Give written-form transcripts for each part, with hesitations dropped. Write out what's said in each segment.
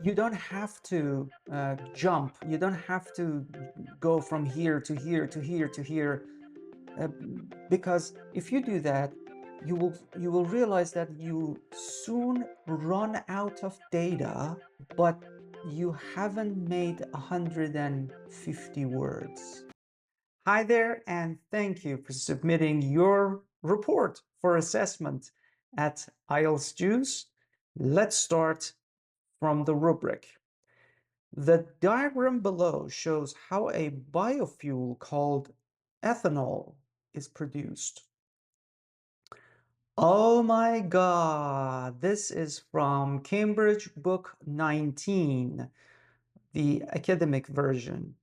You don't have to jump. You don't have to go from here to here to here to here, uh, because if you do that, you will realize that you soon run out of data, but you haven't made 150 words. Hi there, and thank you for submitting your report for assessment at IELTS Juice. Let's start from the rubric. The diagram below shows how a biofuel called ethanol is produced. Oh my God, this is from Cambridge Book 19, the academic version.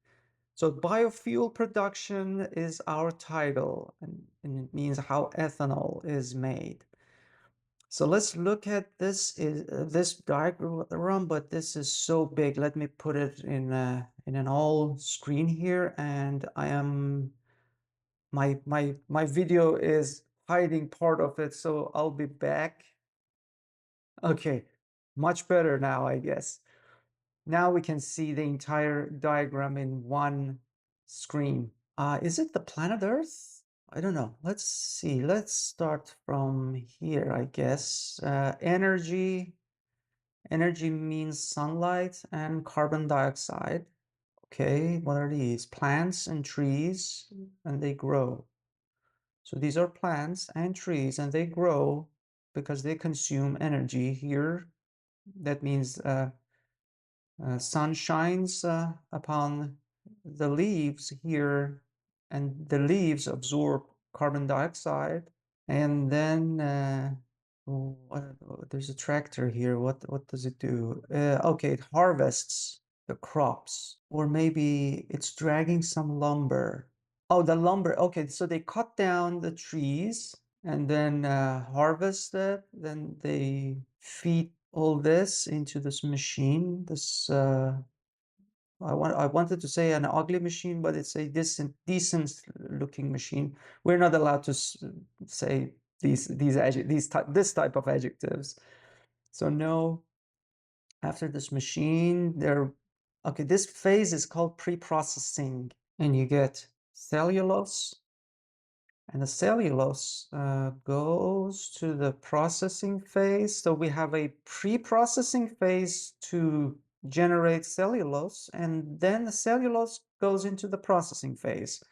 So biofuel production is our title, and it means how ethanol is made. So let's look at this diagram, but this is so big. Let me put it in an all screen here, and my video is hiding part of it, so I'll be back. Okay, much better now, I guess. Now we can see the entire diagram in one screen. Is it the planet Earth? I don't know. Let's see. Let's start from here, I guess. Energy. Energy means sunlight and carbon dioxide. Okay, what are these? Plants and trees, and they grow. So these are plants and trees, and they grow because they consume energy here. That means sun shines upon the leaves here, and the leaves absorb carbon dioxide. And then there's a tractor here. What does it do? Okay, it harvests the crops, or maybe it's dragging some lumber. Oh, the lumber. Okay, so they cut down the trees and then harvest it. Then they feed all this into this machine. This I wanted to say an ugly machine, but it's a decent looking machine. We're not allowed to say this type of adjectives. So no, after this machine, okay, this phase is called pre-processing, and you get cellulose, and the cellulose goes to the processing phase. So we have a pre-processing phase to generate cellulose, and then the cellulose goes into the processing phase.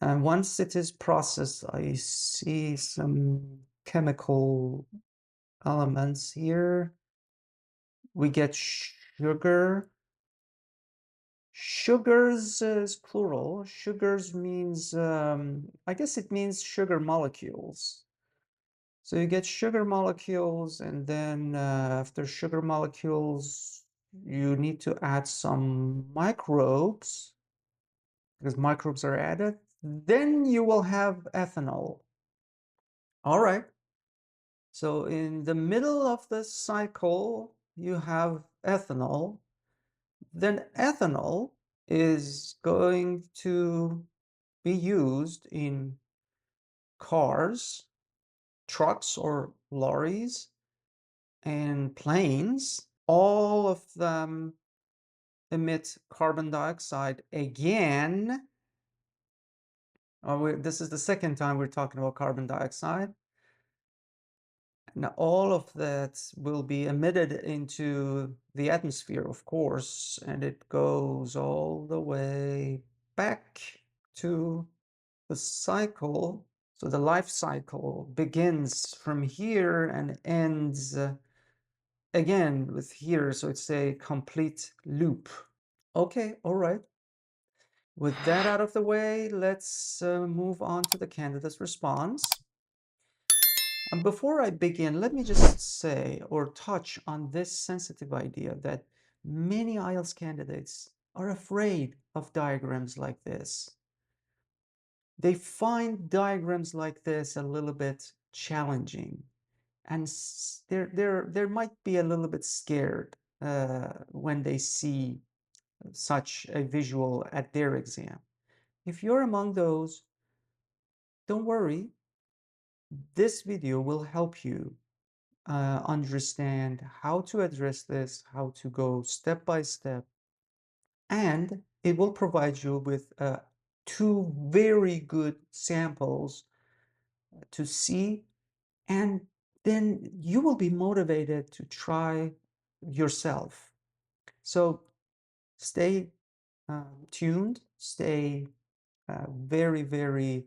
And once it is processed, I see some chemical elements here. We get sugar. Sugars is plural. Sugars means, I guess it means sugar molecules. So you get sugar molecules, and then after sugar molecules, you need to add some microbes, because microbes are added. Then you will have ethanol. All right. So in the middle of the cycle, you have ethanol. Then ethanol is going to be used in cars, trucks or lorries, and planes. All of them emit carbon dioxide again. This is the second time we're talking about carbon dioxide. Now, all of that will be emitted into the atmosphere, of course, and it goes all the way back to the cycle. So the life cycle begins from here and ends again with here. So it's a complete loop. Okay, all right. With that out of the way, let's move on to the candidate's response. And before I begin, let me just say or touch on this sensitive idea that many IELTS candidates are afraid of diagrams like this. They find diagrams like this a little bit challenging, and they might be a little bit scared when they see such a visual at their exam. If you're among those, don't worry. This video will help you understand how to address this, how to go step by step, and it will provide you with two very good samples to see, and then you will be motivated to try yourself. So stay tuned, stay very, very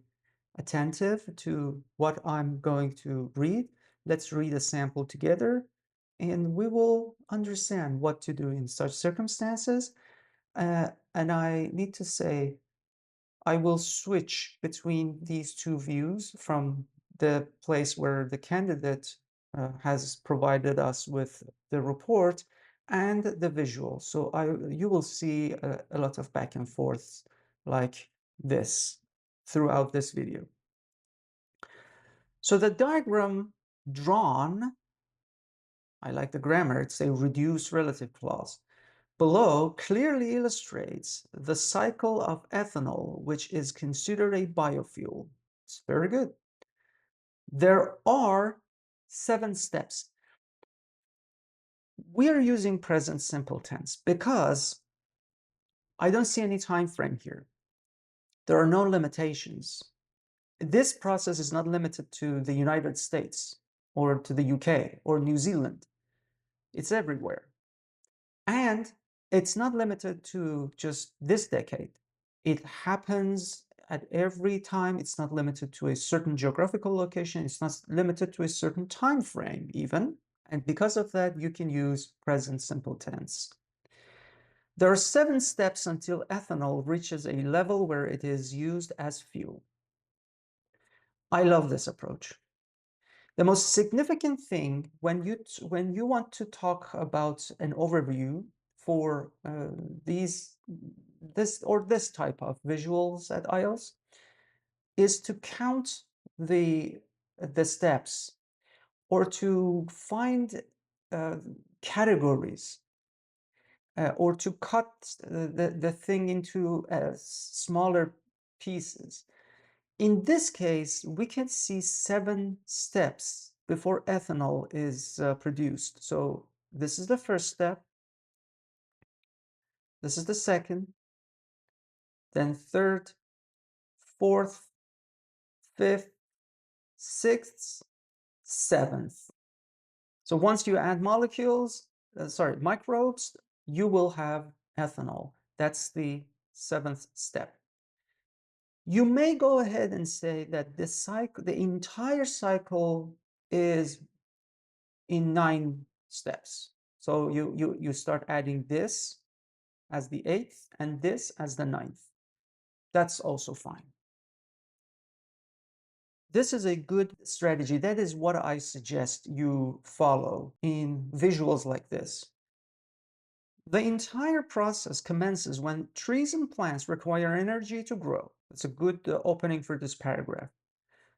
attentive to what I'm going to read. Let's read a sample together, and we will understand what to do in such circumstances. And I need to say, I will switch between these two views from the place where the candidate has provided us with the report and the visual. So you will see a lot of back and forth like this throughout this video. So the diagram drawn, I like the grammar, it's a reduced relative clause, below clearly illustrates the cycle of ethanol, which is considered a biofuel. It's very good. There are 7 steps. We are using present simple tense because I don't see any time frame here. There are no limitations. This process is not limited to the United States or to the UK or New Zealand. It's everywhere. And it's not limited to just this decade. It happens at every time. It's not limited to a certain geographical location. It's not limited to a certain time frame even. And because of that, you can use present simple tense. There are 7 steps until ethanol reaches a level where it is used as fuel. I love this approach. The most significant thing when you want to talk about an overview for this type of visuals at IELTS is to count the steps or to find categories or to cut the thing into smaller pieces. In this case, we can see 7 steps before ethanol is produced. So this is the first step. This is the second, then third, fourth, fifth, sixth, seventh. So once you add microbes, you will have ethanol. That's the 7th step. You may go ahead and say that the entire cycle is in 9 steps. So you start adding this as the 8th and this as the 9th. That's also fine. This is a good strategy. That is what I suggest you follow in visuals like this. The entire process commences when trees and plants require energy to grow. That's a good opening for this paragraph.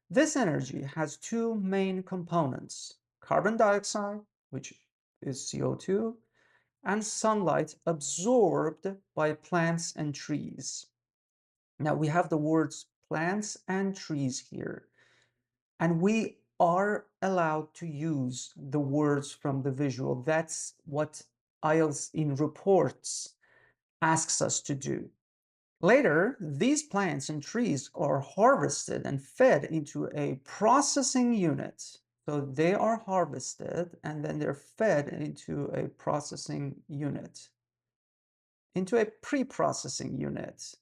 This energy has 2 main components: carbon dioxide, which is CO2, and sunlight absorbed by plants and trees. Now we have the words plants and trees here, and we are allowed to use the words from the visual. That's what IELTS in reports asks us to do. Later, these plants and trees are harvested and fed into a processing unit. So they are harvested and then they're fed into a processing unit, into a pre-processing unit.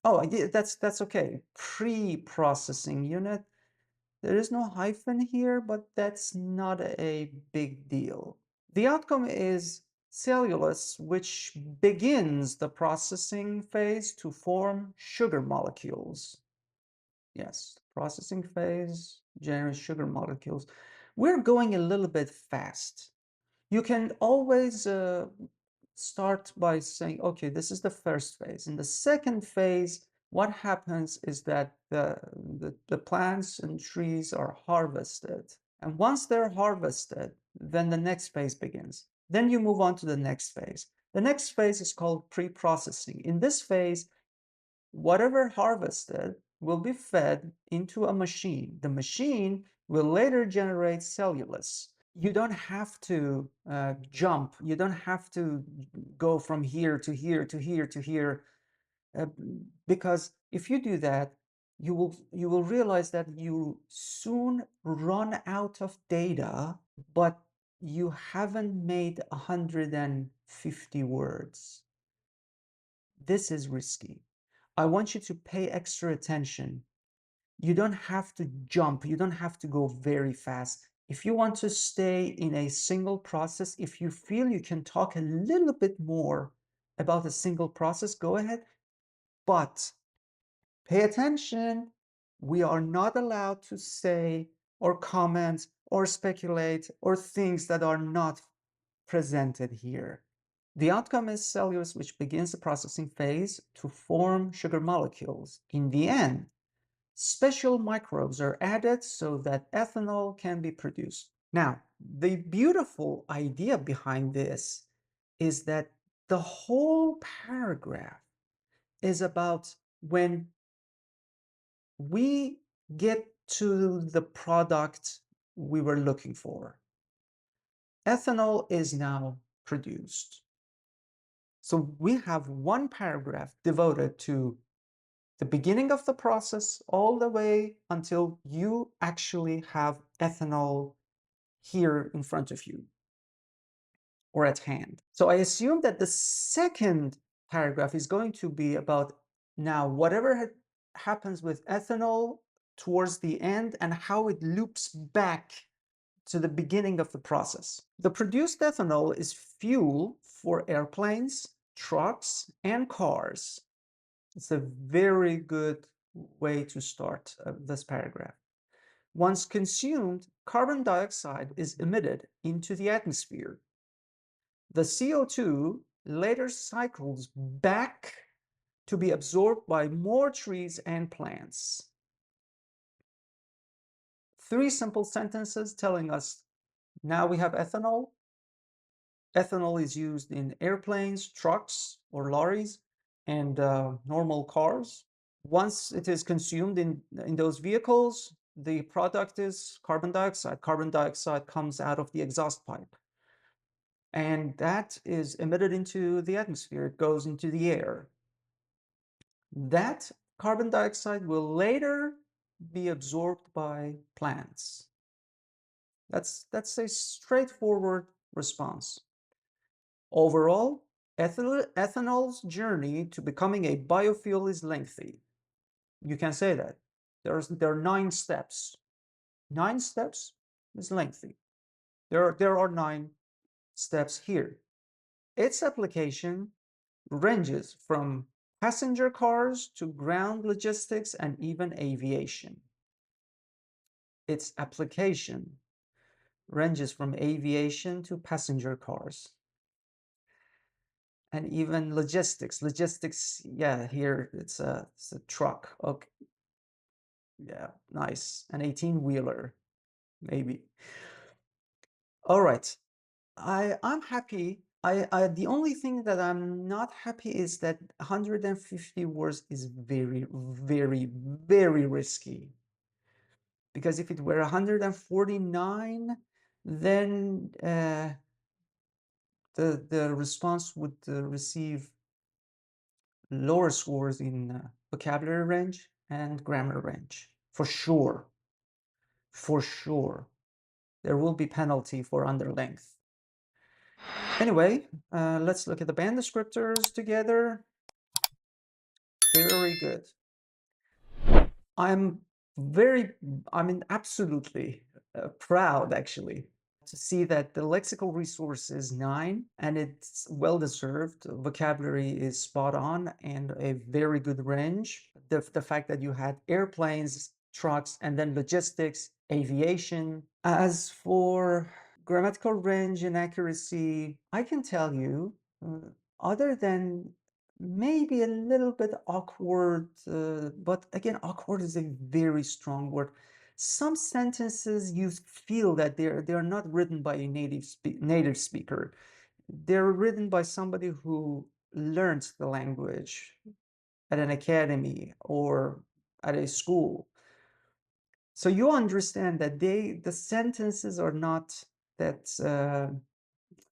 Oh, that's okay. Pre-processing unit. There is no hyphen here, but that's not a big deal. The outcome is cellulose, which begins the processing phase to form sugar molecules. Yes, processing phase generates sugar molecules. We're going a little bit fast. You can always start by saying, okay, this is the first phase. In the second phase, what happens is that the plants and trees are harvested. And once they're harvested, then the next phase begins. Then you move on to the next phase. The next phase is called pre-processing. In this phase, whatever harvested will be fed into a machine. The machine will later generate cellulose. You don't have to jump. You don't have to go from here to here to here to here, because if you do that, you will realize that you soon run out of data, but you haven't made 150 words. This is risky. I want you to pay extra attention. You don't have to jump. You don't have to go very fast. If you want to stay in a single process, if you feel you can talk a little bit more about a single process, go ahead. But pay attention. We are not allowed to say or comment or speculate or things that are not presented here. The outcome is cellulose, which begins the processing phase to form sugar molecules. In the end, special microbes are added so that ethanol can be produced. Now, the beautiful idea behind this is that the whole paragraph is about when we get to the product we were looking for. Ethanol is now produced. So we have one paragraph devoted to the beginning of the process all the way until you actually have ethanol here in front of you or at hand. So I assume that the second paragraph is going to be about now whatever happens with ethanol towards the end and how it loops back to the beginning of the process. The produced ethanol is fuel for airplanes, trucks, and cars. It's a very good way to start this paragraph. Once consumed, carbon dioxide is emitted into the atmosphere. The CO2 later cycles back to be absorbed by more trees and plants. 3 simple sentences telling us now we have ethanol. Ethanol is used in airplanes, trucks, or lorries, and normal cars. Once it is consumed in those vehicles, the product is carbon dioxide. Carbon dioxide comes out of the exhaust pipe, and that is emitted into the atmosphere. It goes into the air. That carbon dioxide will later be absorbed by plants. That's a straightforward response. Overall, ethanol's journey to becoming a biofuel is lengthy. You can say that. There are 9 steps. 9 steps is lengthy. There are 9 steps here. Its application ranges from passenger cars to ground logistics and even aviation. Its application ranges from aviation to passenger cars and even logistics. Logistics, yeah, here it's a truck. Okay, yeah, nice. An 18-wheeler, maybe. All right. I'm happy. The only thing that I'm not happy is that 150 words is very, very, very risky. Because if it were 149, then the response would receive lower scores in vocabulary range and grammar range. For sure. For sure. There will be penalty for under length. Anyway, let's look at the band descriptors together. Very good. I'm absolutely proud, actually, to see that the lexical resource is 9, and it's well deserved. Vocabulary is spot on and a very good range. The fact that you had airplanes, trucks, and then logistics, aviation. As for grammatical range and accuracy, I can tell you, other than maybe a little bit awkward, but again, awkward is a very strong word. Some sentences you feel that they're not written by a native speaker. They're written by somebody who learned the language at an academy or at a school. So you understand that the sentences are not that's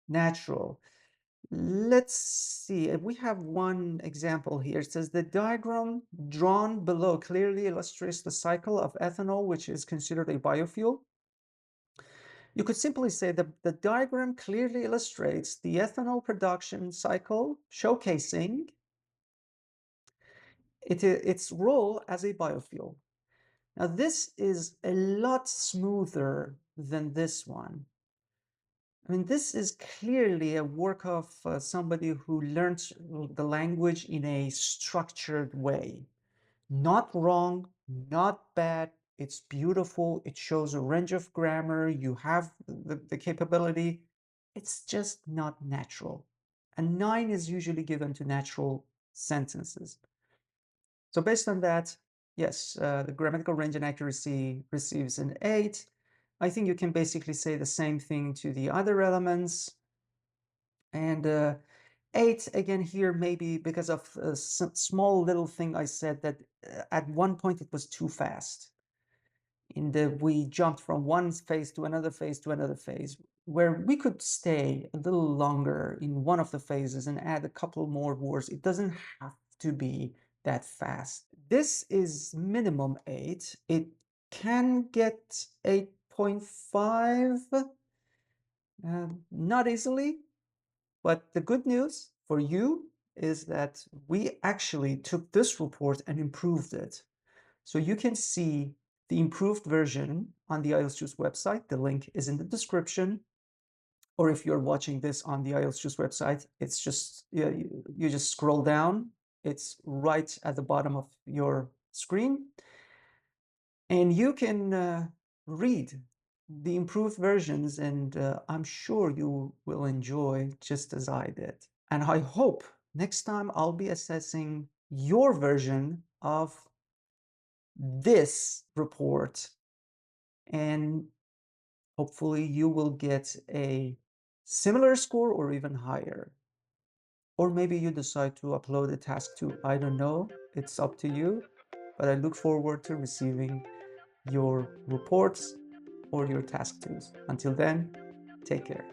natural. Let's see if we have one example here. It says the diagram drawn below clearly illustrates the cycle of ethanol, which is considered a biofuel. You could simply say that the diagram clearly illustrates the ethanol production cycle, showcasing its role as a biofuel. Now, this is a lot smoother than this one. I mean, this is clearly a work of somebody who learns the language in a structured way. Not wrong, not bad. It's beautiful. It shows a range of grammar. You have the capability. It's just not natural. A 9 is usually given to natural sentences. So based on that, yes, the grammatical range and accuracy receives an 8. I think you can basically say the same thing to the other elements. And 8, again, here, maybe because of a small little thing I said that at one point it was too fast. We jumped from one phase to another phase to another phase, where we could stay a little longer in one of the phases and add a couple more words. It doesn't have to be that fast. This is minimum 8. It can get 8.5, not easily, but the good news for you is that we actually took this report and improved it. So you can see the improved version on the IELTS Juice website. The link is in the description. Or if you're watching this on the IELTS Juice website, it's just, you just scroll down. It's right at the bottom of your screen. And you can read the improved versions, and I'm sure you will enjoy just as I did. And I hope next time I'll be assessing your version of this report, and hopefully you will get a similar score or even higher. Or maybe you decide to upload a task too. I don't know. It's up to you. But I look forward to receiving your reports or your task twos. Until then, take care.